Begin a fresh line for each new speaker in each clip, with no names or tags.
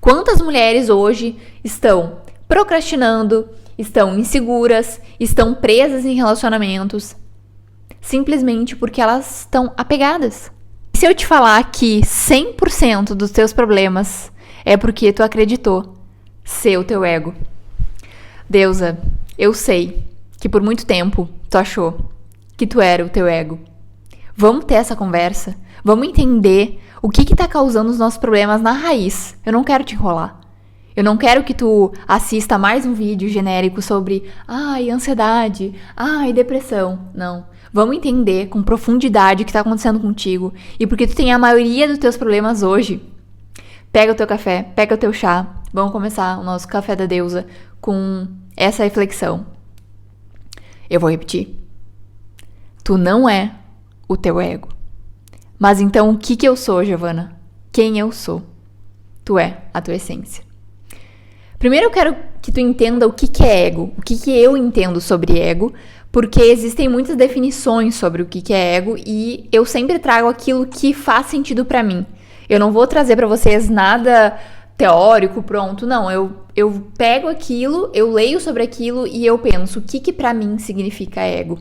Quantas mulheres hoje estão procrastinando, estão inseguras, estão presas em relacionamentos, simplesmente porque elas estão apegadas? Se eu te falar que 100% dos teus problemas é porque tu acreditou ser o teu ego. Deusa, eu sei que por muito tempo tu achou que tu era o teu ego. Vamos ter essa conversa? Vamos entender o que tá causando os nossos problemas na raiz. Eu não quero te enrolar. Eu não quero que tu assista mais um vídeo genérico sobre ansiedade, depressão. Não. Vamos entender com profundidade o que tá acontecendo contigo e porque tu tem a maioria dos teus problemas hoje. Pega o teu café, pega o teu chá. Vamos começar o nosso Café da Deusa com essa reflexão. Eu vou repetir. Tu não é o teu ego. Mas então o que eu sou, Giovana? Quem eu sou? Tu é a tua essência. Primeiro eu quero que tu entenda o que é ego, o que eu entendo sobre ego, porque existem muitas definições sobre o que é ego e eu sempre trago aquilo que faz sentido pra mim. Eu não vou trazer pra vocês nada teórico, pronto, não. Eu pego aquilo, eu leio sobre aquilo e eu penso o que pra mim significa ego.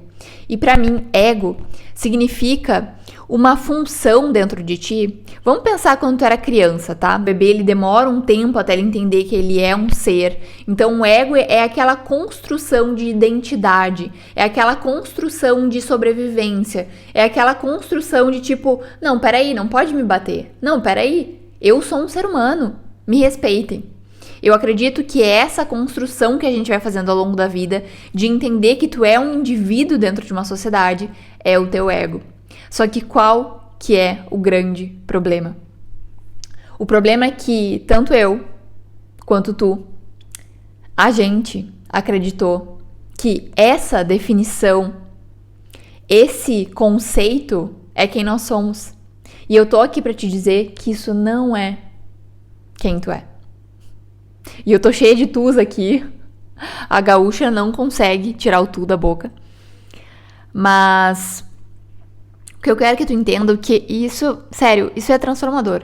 E pra mim, ego significa uma função dentro de ti. Vamos pensar quando tu era criança, tá? O bebê, ele demora um tempo até ele entender que ele é um ser. Então, o ego é aquela construção de identidade, é aquela construção de sobrevivência, é aquela construção de tipo, não, peraí, não pode me bater. Não, peraí, eu sou um ser humano, me respeitem. Eu acredito que essa construção que a gente vai fazendo ao longo da vida, de entender que tu é um indivíduo dentro de uma sociedade, é o teu ego. Só que qual que é o grande problema? O problema é que tanto eu quanto tu, a gente acreditou que essa definição, esse conceito é quem nós somos. E eu tô aqui pra te dizer que isso não é quem tu é. E eu tô cheia de tus aqui. A gaúcha não consegue tirar o tu da boca. Mas o que eu quero que tu entenda é que isso, sério, isso é transformador.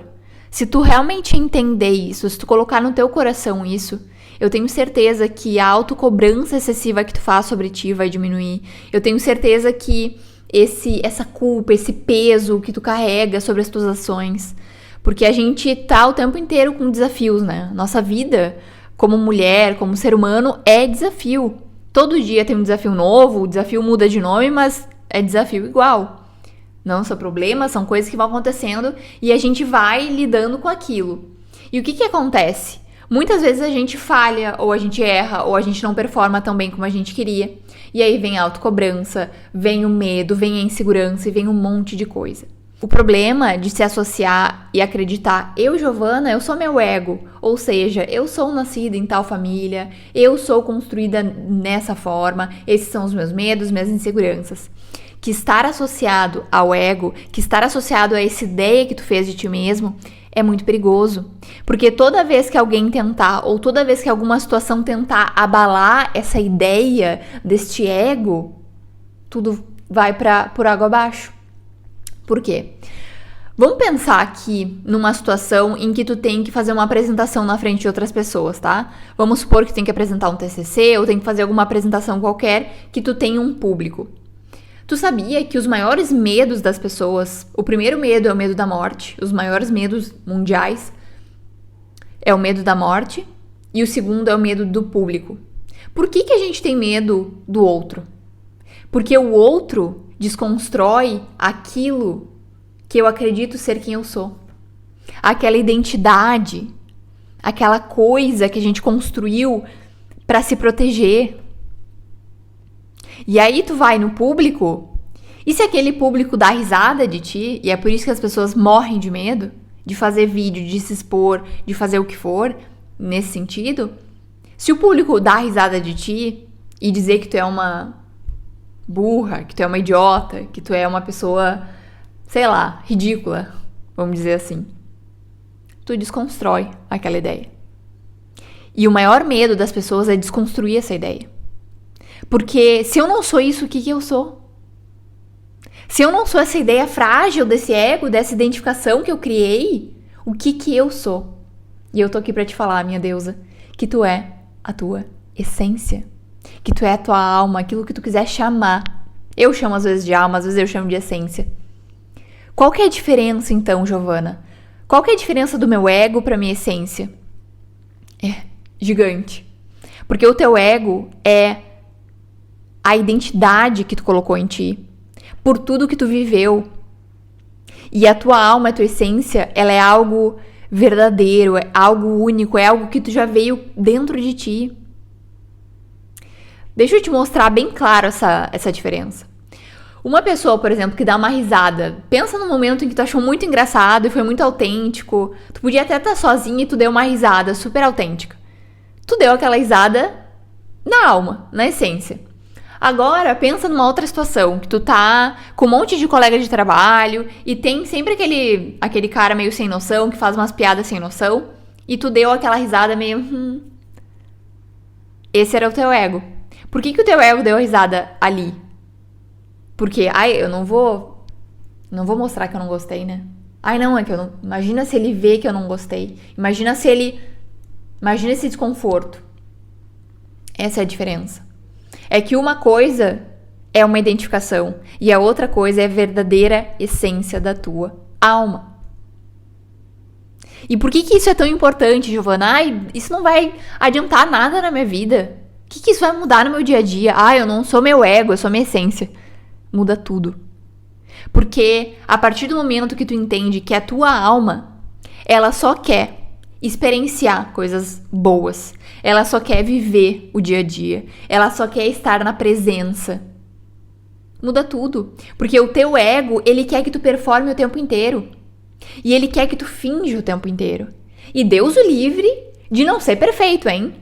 Se tu realmente entender isso, se tu colocar no teu coração isso, eu tenho certeza que a autocobrança excessiva que tu faz sobre ti vai diminuir. Eu tenho certeza que essa culpa, esse peso que tu carrega sobre as tuas ações. Porque a gente tá o tempo inteiro com desafios, né? Nossa vida, como mulher, como ser humano, é desafio. Todo dia tem um desafio novo, o desafio muda de nome, mas é desafio igual. Não são problemas, são coisas que vão acontecendo e a gente vai lidando com aquilo. E o que acontece? Muitas vezes a gente falha, ou a gente erra, ou a gente não performa tão bem como a gente queria. E aí vem a autocobrança, vem o medo, vem a insegurança e vem um monte de coisa. O problema de se associar e acreditar, eu, Giovana, eu sou meu ego, ou seja, eu sou nascida em tal família, eu sou construída nessa forma, esses são os meus medos, minhas inseguranças. Que estar associado ao ego, que estar associado a essa ideia que tu fez de ti mesmo, é muito perigoso. Porque toda vez que alguém tentar, ou toda vez que alguma situação tentar abalar essa ideia deste ego, tudo vai por água abaixo. Por quê? Vamos pensar aqui numa situação em que tu tem que fazer uma apresentação na frente de outras pessoas, tá? Vamos supor que tu tem que apresentar um TCC ou tem que fazer alguma apresentação qualquer que tu tenha um público. Tu sabia que os maiores medos das pessoas, o primeiro medo é o medo da morte, os maiores medos mundiais é o medo da morte e o segundo é o medo do público. Por que a gente tem medo do outro? Porque o outro desconstrói aquilo que eu acredito ser quem eu sou. Aquela identidade, aquela coisa que a gente construiu para se proteger. E aí tu vai no público, e se aquele público dá risada de ti, e é por isso que as pessoas morrem de medo de fazer vídeo, de se expor, de fazer o que for, nesse sentido, se o público dá risada de ti e dizer que tu é uma burra, que tu é uma idiota, que tu é uma pessoa, sei lá, ridícula, vamos dizer assim, tu desconstrói aquela ideia. E o maior medo das pessoas é desconstruir essa ideia. Porque se eu não sou isso, o que eu sou? Se eu não sou essa ideia frágil desse ego, dessa identificação que eu criei, o que eu sou? E eu tô aqui pra te falar, minha deusa, que tu é a tua essência. Que tu é a tua alma, aquilo que tu quiser chamar. Eu chamo às vezes de alma, às vezes eu chamo de essência. Qual que é a diferença então, Giovana? Qual que é a diferença do meu ego pra minha essência? É gigante. Porque o teu ego é a identidade que tu colocou em ti, por tudo que tu viveu. E a tua alma, a tua essência, ela é algo verdadeiro, é algo único, é algo que tu já veio dentro de ti. Deixa eu te mostrar bem claro essa diferença. Uma pessoa, por exemplo, que dá uma risada, pensa no momento em que tu achou muito engraçado e foi muito autêntico, tu podia até estar sozinha e tu deu uma risada super autêntica. Tu deu aquela risada na alma, na essência. Agora, pensa numa outra situação, que tu tá com um monte de colega de trabalho e tem sempre aquele cara meio sem noção, que faz umas piadas sem noção, e tu deu aquela risada meio... Esse era o teu ego. Por que o teu ego deu a risada ali? Porque, eu não vou mostrar que eu não gostei, né? Não, é que eu não... Imagina se ele vê que eu não gostei. Imagina esse desconforto. Essa é a diferença. É que uma coisa é uma identificação e a outra coisa é a verdadeira essência da tua alma. E por que isso é tão importante, Giovana? Isso não vai adiantar nada na minha vida. O que isso vai mudar no meu dia a dia? Eu não sou meu ego, eu sou minha essência. Muda tudo. Porque a partir do momento que tu entende que a tua alma, ela só quer experienciar coisas boas. Ela só quer viver o dia a dia. Ela só quer estar na presença. Muda tudo. Porque o teu ego, ele quer que tu performe o tempo inteiro. E ele quer que tu finja o tempo inteiro. E Deus o livre de não ser perfeito, hein?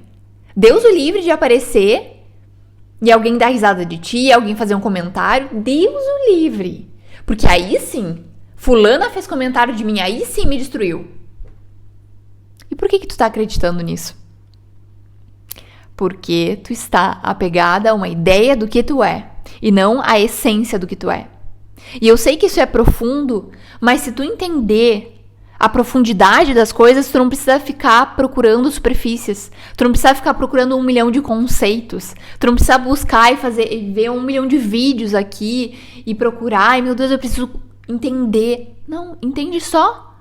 Deus o livre de aparecer e alguém dar risada de ti, alguém fazer um comentário. Deus o livre. Porque aí sim, fulana fez comentário de mim, aí sim me destruiu. E por que tu tá acreditando nisso? Porque tu está apegada a uma ideia do que tu é e não a essência do que tu é. E eu sei que isso é profundo, mas se tu entender a profundidade das coisas, tu não precisa ficar procurando superfícies. Tu não precisa ficar procurando 1 milhão de conceitos. Tu não precisa buscar e ver 1 milhão de vídeos aqui e procurar. Meu Deus, eu preciso entender. Não, entende só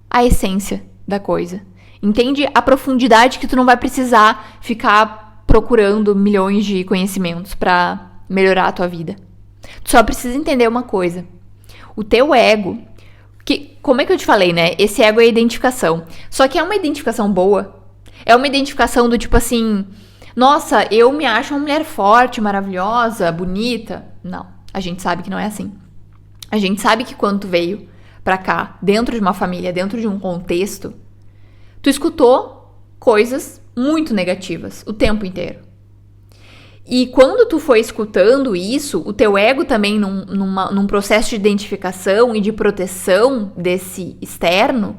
a essência da coisa. Entende a profundidade que tu não vai precisar ficar procurando milhões de conhecimentos para melhorar a tua vida. Tu só precisa entender uma coisa. O teu ego, como é que eu te falei, né? Esse ego é a identificação. Só que é uma identificação boa. É uma identificação do tipo assim, nossa, eu me acho uma mulher forte, maravilhosa, bonita. Não, a gente sabe que não é assim. A gente sabe que quando tu veio pra cá, dentro de uma família, dentro de um contexto, tu escutou coisas muito negativas o tempo inteiro. E quando tu foi escutando isso, o teu ego também num processo de identificação e de proteção desse externo,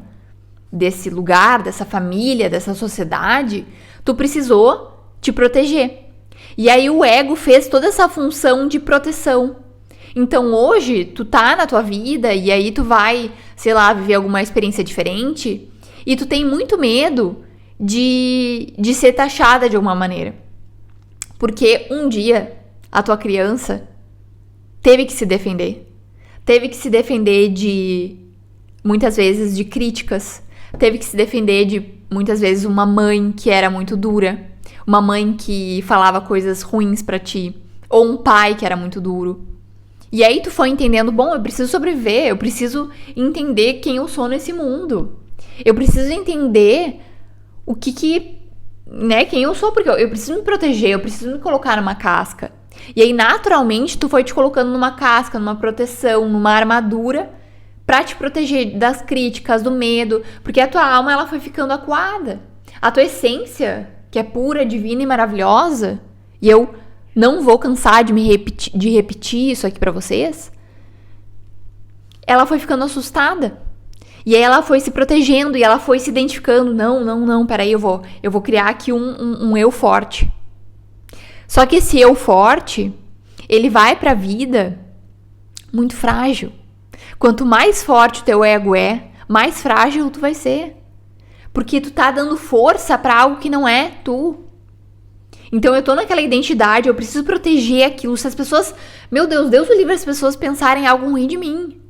desse lugar, dessa família, dessa sociedade, tu precisou te proteger. E aí o ego fez toda essa função de proteção. Então hoje tu tá na tua vida e aí tu vai, sei lá, viver alguma experiência diferente e tu tem muito medo de ser taxada de alguma maneira. Porque um dia a tua criança teve que se defender. Teve que se defender de, muitas vezes, de críticas. Teve que se defender de, muitas vezes, uma mãe que era muito dura. Uma mãe que falava coisas ruins pra ti. Ou um pai que era muito duro. E aí tu foi entendendo, bom, eu preciso sobreviver. Eu preciso entender quem eu sou nesse mundo. Eu preciso entender o quem eu sou, porque eu preciso me proteger, eu preciso me colocar numa casca. E aí, naturalmente, tu foi te colocando numa casca, numa proteção, numa armadura pra te proteger das críticas, do medo, porque a tua alma, ela foi ficando acuada. A tua essência, que é pura, divina e maravilhosa, e eu não vou cansar de repetir isso aqui pra vocês, ela foi ficando assustada. E aí ela foi se protegendo e ela foi se identificando. Não, peraí, eu vou criar aqui um eu forte. Só que esse eu forte, ele vai pra vida muito frágil. Quanto mais forte o teu ego é, mais frágil tu vai ser. Porque tu tá dando força pra algo que não é tu. Então eu tô naquela identidade, eu preciso proteger aquilo. Se as pessoas... Meu Deus, Deus o livre as pessoas pensarem algo ruim de mim.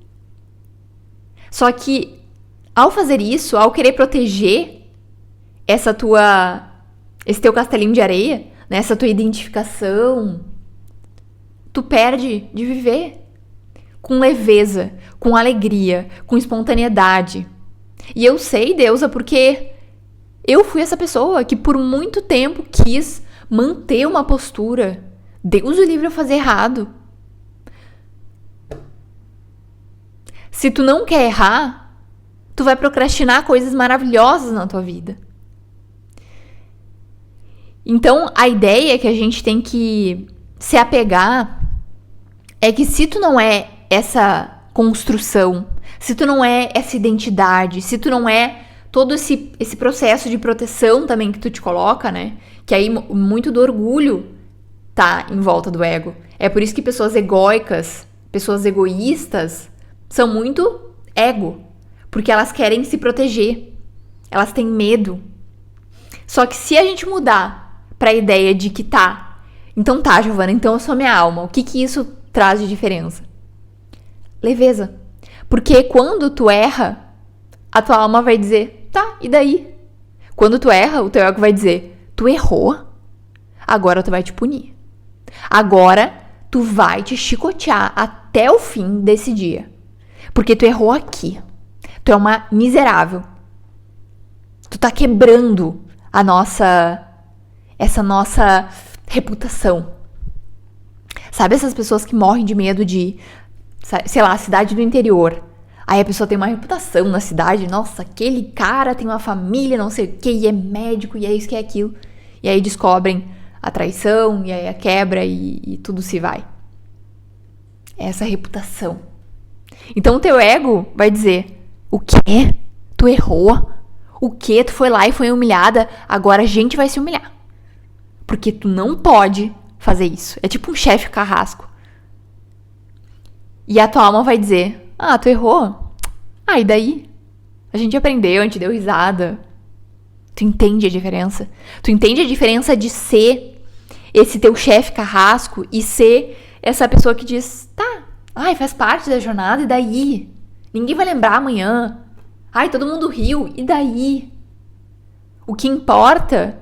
Só que, ao fazer isso, ao querer proteger esse teu castelinho de areia, né, essa tua identificação, tu perde de viver com leveza, com alegria, com espontaneidade. E eu sei, Deusa, porque eu fui essa pessoa que por muito tempo quis manter uma postura. Deus o livre eu fazer errado. Se tu não quer errar, tu vai procrastinar coisas maravilhosas na tua vida. Então, a ideia que a gente tem que se apegar é que se tu não é essa construção, se tu não é essa identidade, se tu não é todo esse processo de proteção também que tu te coloca, né? Que aí muito do orgulho tá em volta do ego. É por isso que pessoas egóicas, pessoas egoístas, são muito ego. Porque elas querem se proteger. Elas têm medo. Só que se a gente mudar pra ideia de que então tá, Giovana, então eu sou minha alma. O que isso traz de diferença? Leveza. Porque quando tu erra, a tua alma vai dizer, tá, e daí? Quando tu erra, o teu ego vai dizer, tu errou? Agora tu vai te punir. Agora tu vai te chicotear até o fim desse dia. Porque tu errou aqui. Tu é uma miserável. Tu tá quebrando essa nossa reputação. Sabe essas pessoas que morrem de medo de, sei lá, cidade do interior. Aí a pessoa tem uma reputação na cidade. Nossa, aquele cara tem uma família, não sei o que, e é médico, e é isso, que é aquilo. E aí descobrem a traição, e aí a quebra, e tudo se vai. É essa reputação. Então o teu ego vai dizer, o quê? Tu errou? O quê? Tu foi lá e foi humilhada? Agora a gente vai se humilhar. Porque tu não pode fazer isso. É tipo um chefe carrasco. E a tua alma vai dizer, tu errou? E daí? A gente aprendeu, a gente deu risada. Tu entende a diferença? Tu entende a diferença de ser esse teu chefe carrasco e ser essa pessoa que diz, faz parte da jornada, e daí? Ninguém vai lembrar amanhã. Todo mundo riu, e daí? O que importa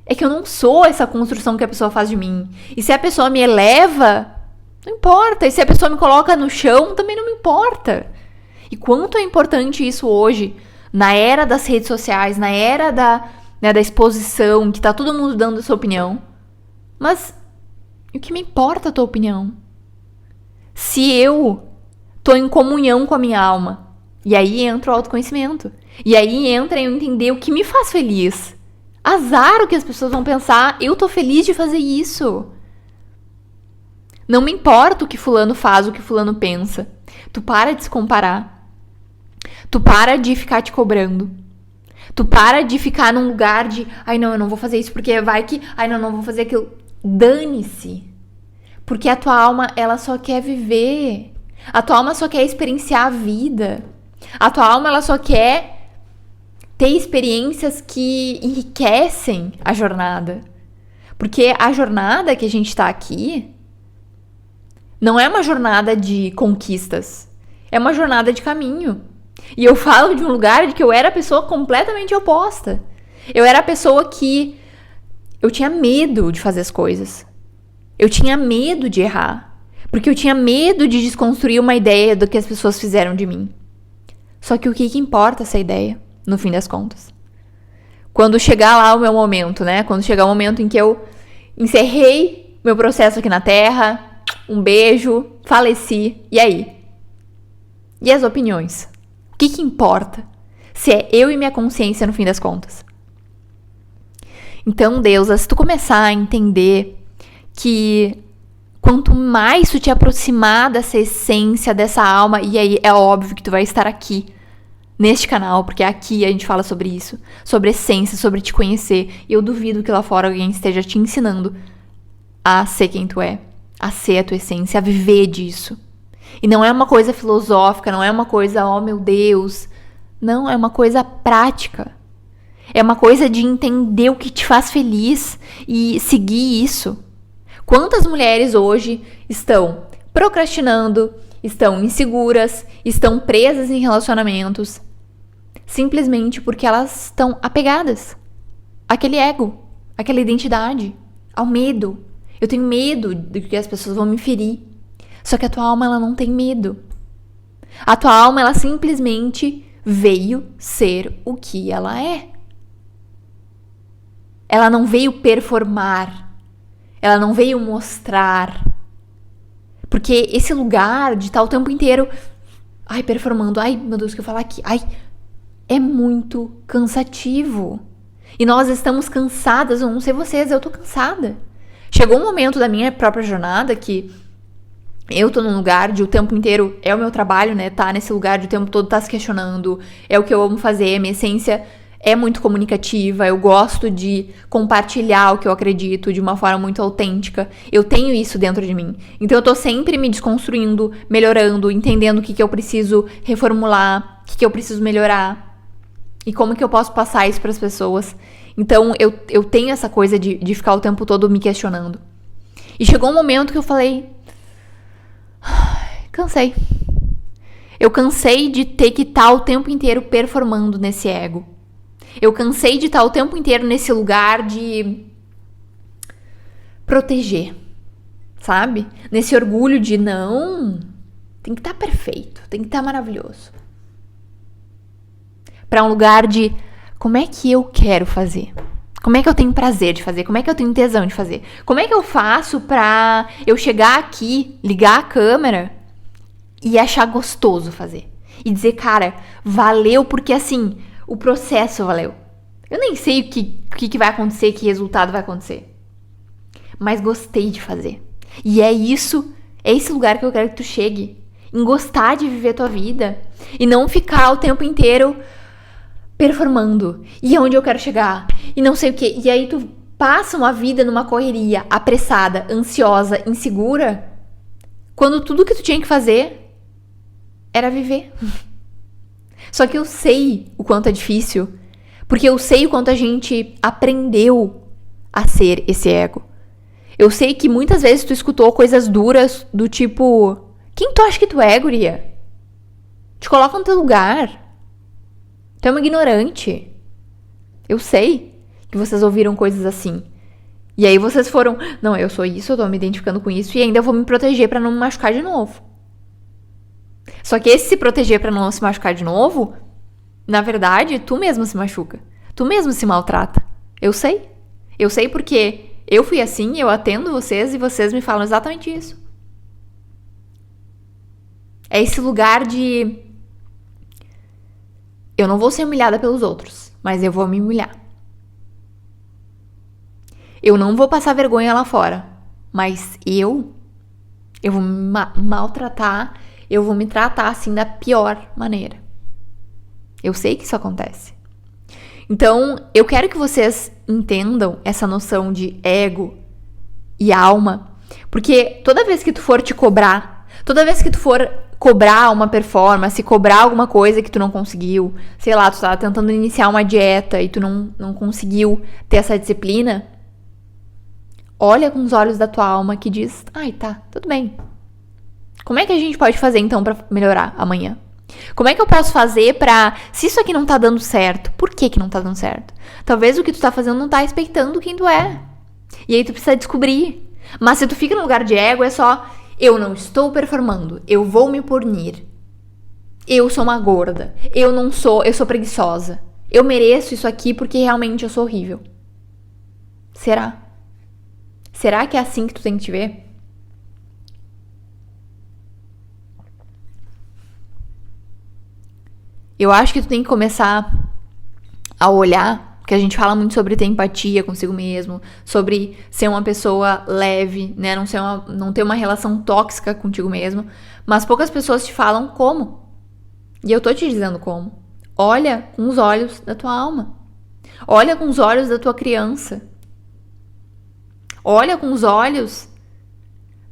é que eu não sou essa construção que a pessoa faz de mim. E se a pessoa me eleva, não importa. E se a pessoa me coloca no chão, também não me importa. E quanto é importante isso hoje, na era das redes sociais, na era da exposição, que tá todo mundo dando a sua opinião. Mas o que me importa a tua opinião? Se eu tô em comunhão com a minha alma, e aí entra o autoconhecimento, e aí entra eu entender o que me faz feliz. Azar o que as pessoas vão pensar, eu tô feliz de fazer isso. Não me importa o que fulano faz, o que fulano pensa. Tu para de se comparar. Tu para de ficar te cobrando. Tu para de ficar num lugar de, não, eu não vou fazer isso porque vai que, não vou fazer aquilo. Dane-se. Porque a tua alma, ela só quer viver. A tua alma só quer experienciar a vida. A tua alma, ela só quer ter experiências que enriquecem a jornada. Porque a jornada que a gente tá aqui não é uma jornada de conquistas. É uma jornada de caminho. E eu falo de um lugar de que eu era a pessoa completamente oposta. Eu era a pessoa que eu tinha medo de fazer as coisas. Eu tinha medo de errar. Porque eu tinha medo de desconstruir uma ideia do que as pessoas fizeram de mim. Só que o que importa essa ideia, no fim das contas? Quando chegar lá o meu momento, né? Quando chegar o momento em que eu encerrei meu processo aqui na Terra, um beijo, faleci, e aí? E as opiniões? O que importa? Se é eu e minha consciência no fim das contas. Então, Deusa, se tu começar a entender que quanto mais tu te aproximar dessa essência, dessa alma, e aí é óbvio que tu vai estar aqui, neste canal, porque aqui a gente fala sobre isso, sobre essência, sobre te conhecer, e eu duvido que lá fora alguém esteja te ensinando a ser quem tu é, a ser a tua essência, a viver disso. E não é uma coisa filosófica, não é uma coisa, oh meu Deus, não, é uma coisa prática. É uma coisa de entender o que te faz feliz e seguir isso. Quantas mulheres hoje estão procrastinando, estão inseguras, estão presas em relacionamentos, simplesmente porque elas estão apegadas àquele ego, àquela identidade, ao medo. Eu tenho medo de que as pessoas vão me ferir. Só que a tua alma, ela não tem medo. A tua alma, ela simplesmente veio ser o que ela é. Ela não veio performar. Ela não veio mostrar. Porque esse lugar de estar o tempo inteiro, performando, meu Deus, o que eu falar aqui? É muito cansativo. E nós estamos cansadas, eu não sei vocês, eu tô cansada. Chegou um momento da minha própria jornada que eu tô num lugar de o tempo inteiro, é o meu trabalho, né? Tá nesse lugar de o tempo todo tá se questionando, é o que eu amo fazer, minha essência é muito comunicativa, eu gosto de compartilhar o que eu acredito de uma forma muito autêntica. Eu tenho isso dentro de mim. Então eu tô sempre me desconstruindo, melhorando, entendendo o que eu preciso reformular, o que eu preciso melhorar e como que eu posso passar isso pras pessoas. Então eu tenho essa coisa de ficar o tempo todo me questionando. E chegou um momento que eu falei, cansei. Eu cansei de ter que estar o tempo inteiro performando nesse ego. Eu cansei de estar o tempo inteiro nesse lugar de proteger, sabe? Nesse orgulho de não, tem que estar perfeito, tem que estar maravilhoso. Para um lugar de como é que eu quero fazer? Como é que eu tenho prazer de fazer? Como é que eu tenho tesão de fazer? Como é que eu faço pra eu chegar aqui, ligar a câmera e achar gostoso fazer? E dizer, cara, valeu porque assim, o processo valeu. Eu nem sei o que vai acontecer, que resultado vai acontecer. Mas gostei de fazer. E é esse lugar que eu quero que tu chegue. Em gostar de viver tua vida. E não ficar o tempo inteiro performando. E aonde eu quero chegar? E não sei o quê. E aí tu passa uma vida numa correria, apressada, ansiosa, insegura, quando tudo que tu tinha que fazer era viver. Só que eu sei o quanto é difícil, porque eu sei o quanto a gente aprendeu a ser esse ego. Eu sei que muitas vezes tu escutou coisas duras do tipo, quem tu acha que tu é, guria? Te coloca no teu lugar. Tu é uma ignorante. Eu sei que vocês ouviram coisas assim. E aí vocês foram, não, eu sou isso, eu tô me identificando com isso e ainda vou me proteger pra não me machucar de novo. Só que esse se proteger pra não se machucar de novo, na verdade, tu mesmo se machuca. Tu mesmo se maltrata. Eu sei. Eu sei porque eu fui assim, eu atendo vocês e vocês me falam exatamente isso. É esse lugar de eu não vou ser humilhada pelos outros, mas eu vou me humilhar. Eu não vou passar vergonha lá fora, mas eu vou me maltratar, eu vou me tratar assim da pior maneira. Eu sei que isso acontece. Então, eu quero que vocês entendam essa noção de ego e alma, porque toda vez que tu for te cobrar, toda vez que tu for cobrar uma performance, cobrar alguma coisa que tu não conseguiu, sei lá, tu tava tentando iniciar uma dieta e tu não conseguiu ter essa disciplina, olha com os olhos da tua alma que diz, tá, tudo bem. Como é que a gente pode fazer então pra melhorar amanhã? Como é que eu posso fazer pra... Se isso aqui não tá dando certo, por que não tá dando certo? Talvez o que tu tá fazendo não tá respeitando quem tu é. E aí tu precisa descobrir. Mas se tu fica no lugar de ego, é só... Eu não estou performando, eu vou me punir. Eu sou uma gorda, eu sou preguiçosa. Eu mereço isso aqui porque realmente eu sou horrível. Será? Será que é assim que tu tem que te ver? Eu acho que tu tem que começar a olhar, porque a gente fala muito sobre ter empatia consigo mesmo, sobre ser uma pessoa leve, né? Não ter uma relação tóxica contigo mesmo. Mas poucas pessoas te falam como. E eu tô te dizendo como. Olha com os olhos da tua alma. Olha com os olhos da tua criança. Olha com os olhos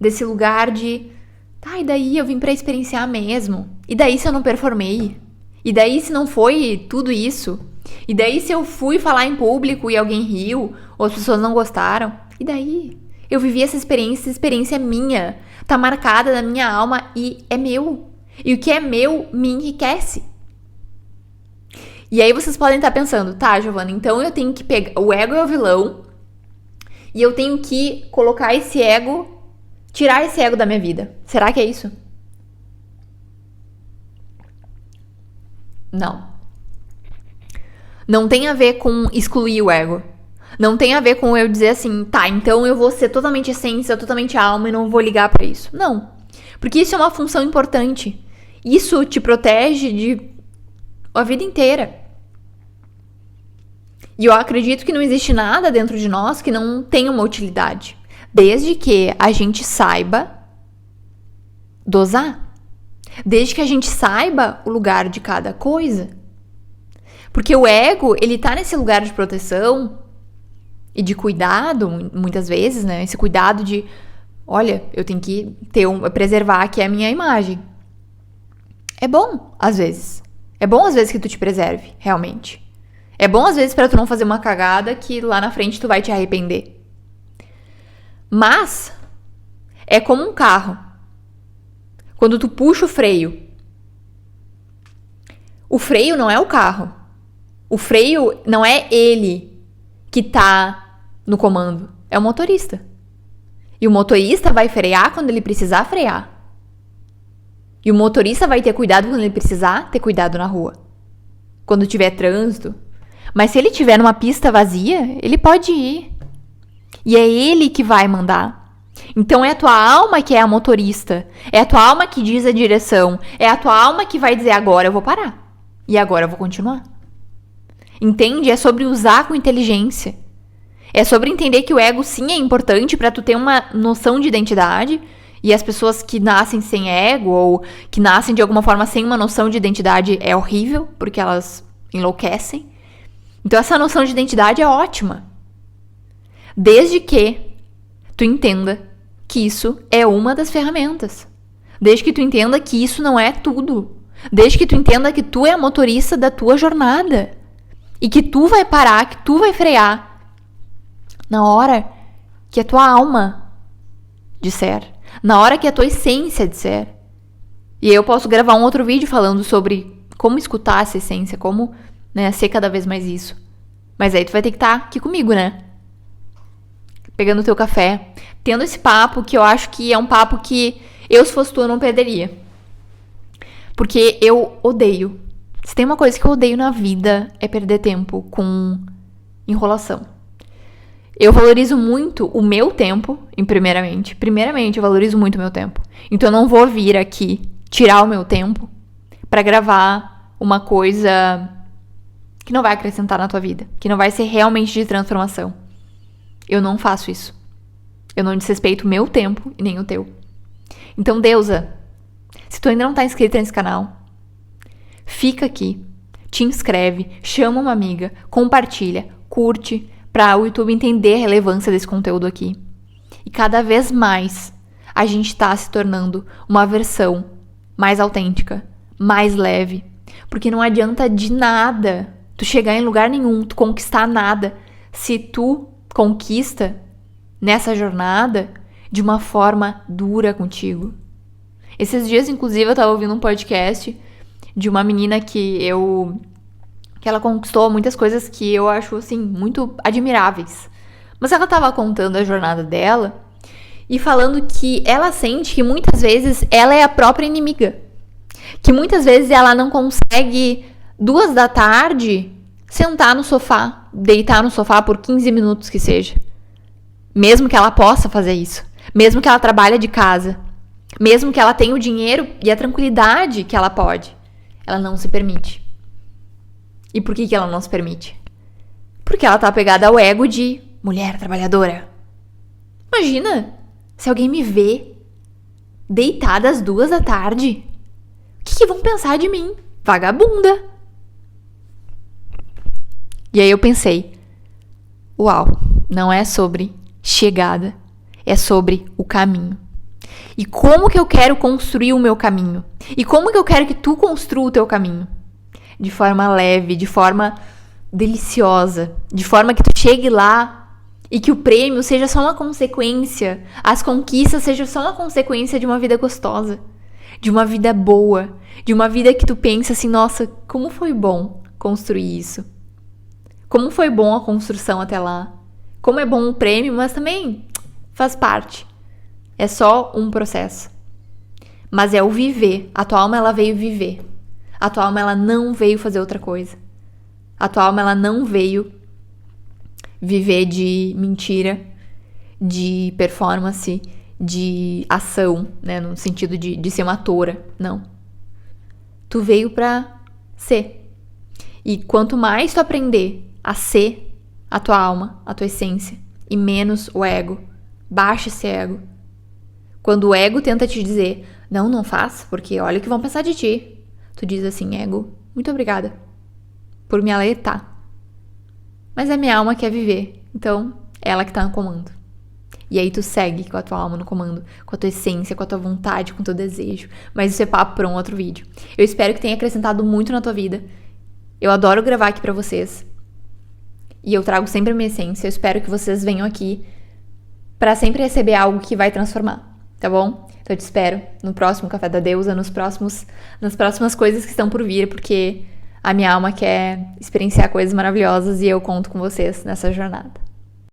desse lugar de... Tá, e daí eu vim pra experienciar mesmo? E daí se eu não performei? E daí se não foi tudo isso? E daí, se eu fui falar em público e alguém riu, ou as pessoas não gostaram, e daí? Eu vivi essa experiência é minha, tá marcada na minha alma e é meu. E o que é meu me enriquece. E aí vocês podem estar pensando, tá, Giovana, então eu tenho que pegar, o ego é o vilão, e eu tenho que colocar esse ego, tirar esse ego da minha vida. Será que é isso? Não. Não tem a ver com excluir o ego. Não tem a ver com eu dizer assim, tá, então eu vou ser totalmente essência, totalmente alma e não vou ligar pra isso. Não. Porque isso é uma função importante. Isso te protege de a vida inteira. E eu acredito que não existe nada dentro de nós que não tenha uma utilidade. Desde que a gente saiba dosar. Desde que a gente saiba o lugar de cada coisa. Porque o ego, ele tá nesse lugar de proteção e de cuidado, muitas vezes, né? Esse cuidado de, olha, eu tenho que preservar aqui a minha imagem. É bom, às vezes. É bom, às vezes, que tu te preserve, realmente. É bom, às vezes, pra tu não fazer uma cagada que lá na frente tu vai te arrepender. Mas, é como um carro. Quando tu puxa o freio não é o carro. O freio não é ele que tá no comando. É o motorista. E o motorista vai frear quando ele precisar frear. E o motorista vai ter cuidado quando ele precisar ter cuidado na rua. Quando tiver trânsito. Mas se ele tiver numa pista vazia, ele pode ir. E é ele que vai mandar. Então é a tua alma que é a motorista. É a tua alma que diz a direção. É a tua alma que vai dizer, agora eu vou parar. E agora eu vou continuar. Entende? É sobre usar com inteligência. É sobre entender que o ego sim é importante para tu ter uma noção de identidade. E as pessoas que nascem sem ego ou que nascem de alguma forma sem uma noção de identidade é horrível, porque elas enlouquecem. Então essa noção de identidade é ótima. Desde que tu entenda que isso é uma das ferramentas. Desde que tu entenda que isso não é tudo. Desde que tu entenda que tu é a motorista da tua jornada. E que tu vai parar, que tu vai frear na hora que a tua alma disser. Na hora que a tua essência disser. E aí eu posso gravar um outro vídeo falando sobre como escutar essa essência, como, né, ser cada vez mais isso. Mas aí tu vai ter que estar aqui comigo, né? Pegando o teu café, tendo esse papo que eu acho que é um papo que eu, se fosse tu, eu não perderia. Porque eu odeio. Se tem uma coisa que eu odeio na vida é perder tempo com enrolação. Eu valorizo muito o meu tempo, primeiramente. Primeiramente, eu valorizo muito o meu tempo. Então eu não vou vir aqui tirar o meu tempo pra gravar uma coisa que não vai acrescentar na tua vida, que não vai ser realmente de transformação. Eu não faço isso. Eu não desrespeito o meu tempo e nem o teu. Então, deusa, se tu ainda não tá inscrita nesse canal, fica aqui, te inscreve, chama uma amiga, compartilha, curte, para o YouTube entender a relevância desse conteúdo aqui. E cada vez mais a gente tá se tornando uma versão mais autêntica, mais leve. Porque não adianta de nada tu chegar em lugar nenhum, tu conquistar nada, se tu conquista nessa jornada de uma forma dura contigo. Esses dias, inclusive, eu tava ouvindo um podcast de uma menina que ela conquistou muitas coisas que eu acho, assim, muito admiráveis. Mas ela tava contando a jornada dela e falando que ela sente que muitas vezes ela é a própria inimiga. Que muitas vezes ela não consegue, 2 da tarde, sentar no sofá, deitar no sofá por 15 minutos que seja. Mesmo que ela possa fazer isso. Mesmo que ela trabalhe de casa. Mesmo que ela tenha o dinheiro e a tranquilidade que ela pode. Ela não se permite. E por que ela não se permite? Porque ela tá apegada ao ego de mulher trabalhadora. Imagina se alguém me vê deitada às 2 da tarde. O que vão pensar de mim? Vagabunda. E aí eu pensei, uau, não é sobre chegada, é sobre o caminho. E como que eu quero construir o meu caminho? E como que eu quero que tu construa o teu caminho? De forma leve, de forma deliciosa, de forma que tu chegue lá e que o prêmio seja só uma consequência, as conquistas sejam só uma consequência de uma vida gostosa, de uma vida boa, de uma vida que tu pensa assim, nossa, como foi bom construir isso. Como foi bom a construção até lá. Como é bom o prêmio, mas também faz parte. É só um processo. Mas é o viver. A tua alma, ela veio viver. A tua alma, ela não veio fazer outra coisa. A tua alma, ela não veio viver de mentira, de performance, de ação, né? No sentido de ser uma atora. Não. Tu veio pra ser. E quanto mais tu aprender a ser a tua alma, a tua essência, e menos o ego, baixa esse ego. Quando o ego tenta te dizer, não faz, porque olha o que vão pensar de ti. Tu diz assim, ego, muito obrigada por me alertar. Mas a minha alma quer viver, então é ela que tá no comando. E aí tu segue com a tua alma no comando, com a tua essência, com a tua vontade, com o teu desejo. Mas isso é papo pra um outro vídeo. Eu espero que tenha acrescentado muito na tua vida. Eu adoro gravar aqui pra vocês. E eu trago sempre a minha essência. Eu espero que vocês venham aqui pra sempre receber algo que vai transformar, tá bom? Então eu te espero no próximo Café da Deusa, nas próximas coisas que estão por vir, porque a minha alma quer experienciar coisas maravilhosas e eu conto com vocês nessa jornada.